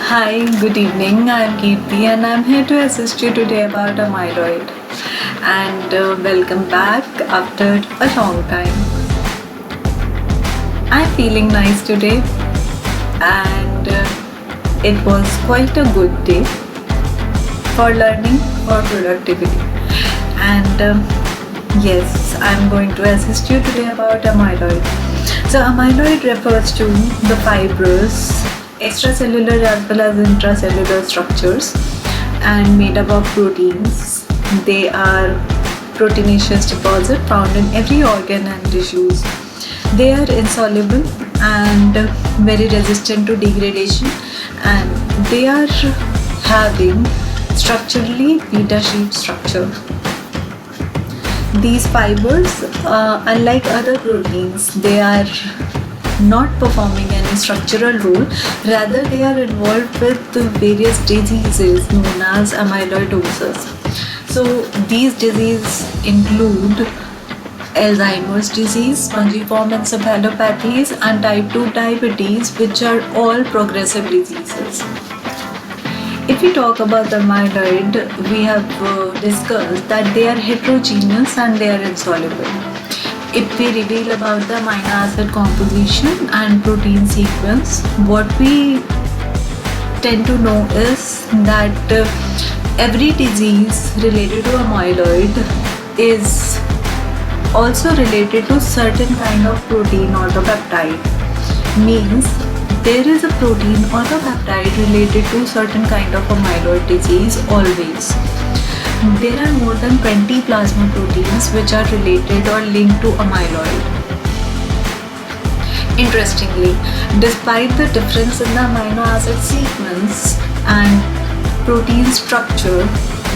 Hi, good evening. I'm Kirti and I'm here to assist you today about amyloid. And welcome back after a long time. I'm feeling nice today and it was quite a good day for learning or productivity. And yes, I'm going to assist you today about amyloid. So, amyloid refers to the fibrous, extracellular as well as intracellular structures and made up of proteins. They are proteinaceous deposit found in every organ and tissues. They are insoluble and very resistant to degradation, and they are having structurally beta sheet structure. These fibers, unlike other proteins, they are not performing any structural role, rather they are involved with various diseases known as amyloidosis. So these diseases include Alzheimer's disease, spongiform encephalopathies and type 2 diabetes, which are all progressive diseases. If we talk about the amyloid, we have discussed that they are heterogeneous and they are insoluble. If we reveal about the amino acid composition and protein sequence, what we tend to know is that every disease related to amyloid is also related to certain kind of protein or the peptide. Means there is a protein or a peptide related to certain kind of amyloid disease always. There are more than 20 plasma proteins which are related or linked to amyloid. Interestingly, despite the difference in the amino acid sequence and protein structure,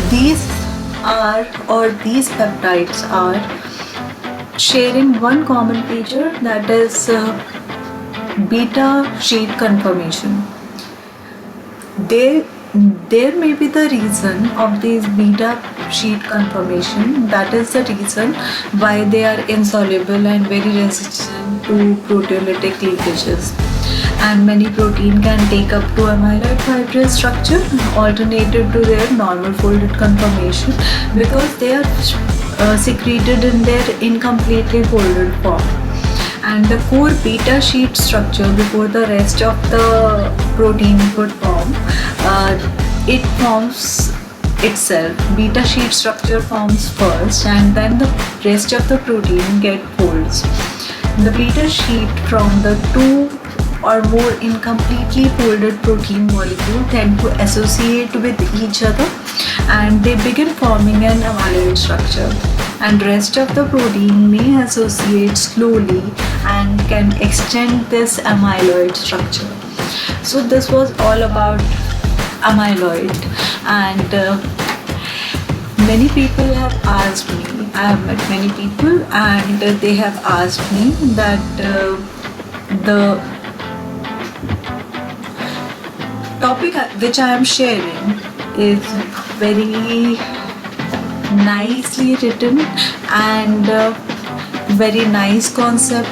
these peptides are sharing one common feature, that is beta sheet conformation. There may be the reason of these beta sheet conformation, that is the reason why they are insoluble and very resistant to proteolytic leakages. And many protein can take up to amyloid fibrous structure alternative to their normal folded conformation, because they are secreted in their incompletely folded form. And the core beta sheet structure before the rest of the protein could form, it forms itself. Beta sheet structure forms first and then the rest of the protein get folds. The beta sheet from the two or more incompletely folded protein molecule tend to associate with each other and they begin forming an amyloid structure, and rest of the protein may associate slowly and can extend this amyloid structure. So this was all about amyloid, and many people have asked me, I have met many people and they have asked me that the topic which I am sharing is very nicely written and very nice concept,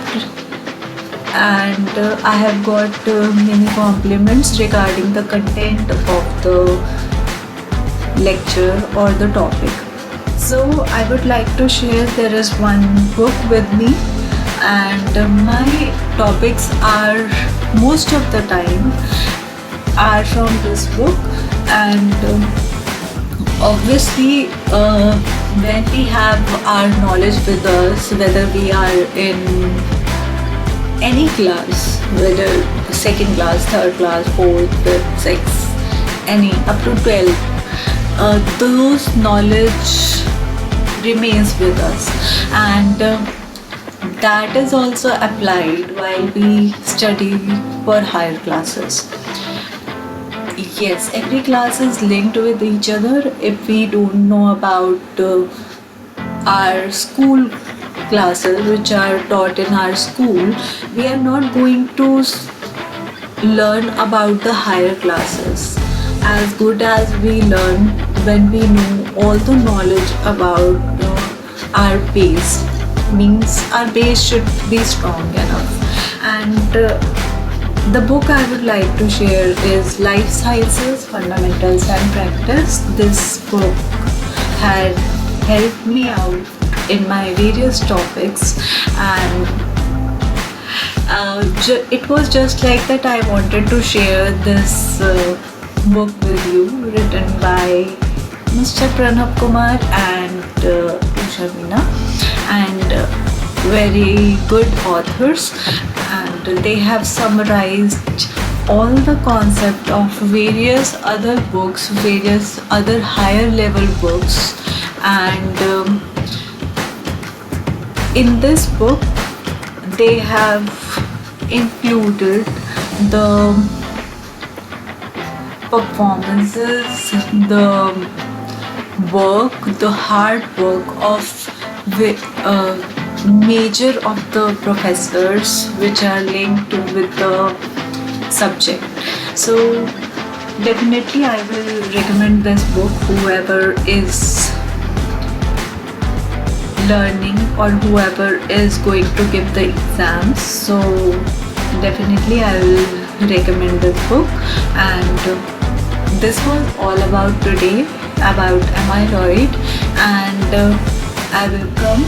and I have got many compliments regarding the content of the lecture or the topic. So I would like to share, there is one book with me and my topics are most of the time are from this book. And obviously when we have our knowledge with us, whether we are in any class, whether second class, third class, fourth, fifth, sixth, any up to 12, those knowledge remains with us, and that is also applied while we study for higher classes. Yes, every class is linked with each other. If we don't know about our school classes which are taught in our school, we are not going to learn about the higher classes as good as we learn when we know all the knowledge about our base. Means our base should be strong enough, and The book I would like to share is Life Sciences Fundamentals and Practice. This book had helped me out in my various topics, and it was just like that I wanted to share this book with you, written by Mr. Pranab Kumar and Usha Meena, and very good authors, and they have summarized all the concept of various other books, various other higher level books, and in this book they have included the performances, the work, the hard work of major of the professors which are linked with the subject. So definitely I will recommend this book whoever is learning or whoever is going to give the exams. So definitely I will recommend this book. And this was all about today about amyloid, and I will come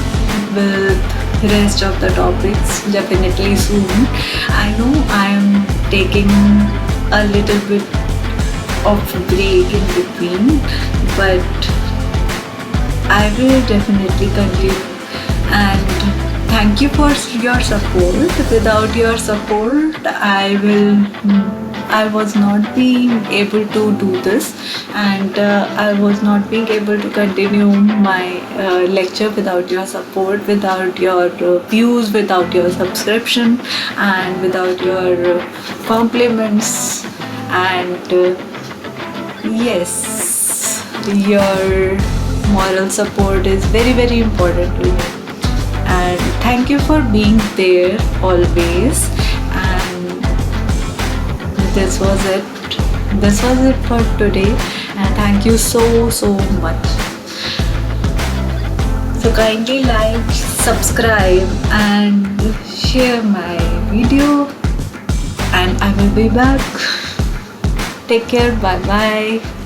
with rest of the topics definitely soon. I know I am taking a little bit of break in between, but I will definitely continue. And thank you for your support. Without your support, I was not being able to do this, and I was not being able to continue my lecture without your support, without your views, without your subscription, and without your compliments. And yes, your moral support is very, very important to me. And thank you for being there always. And this was it. This was it for today. And thank you so, so much. So kindly like, subscribe, and share my video. And I will be back. Take care. Bye bye.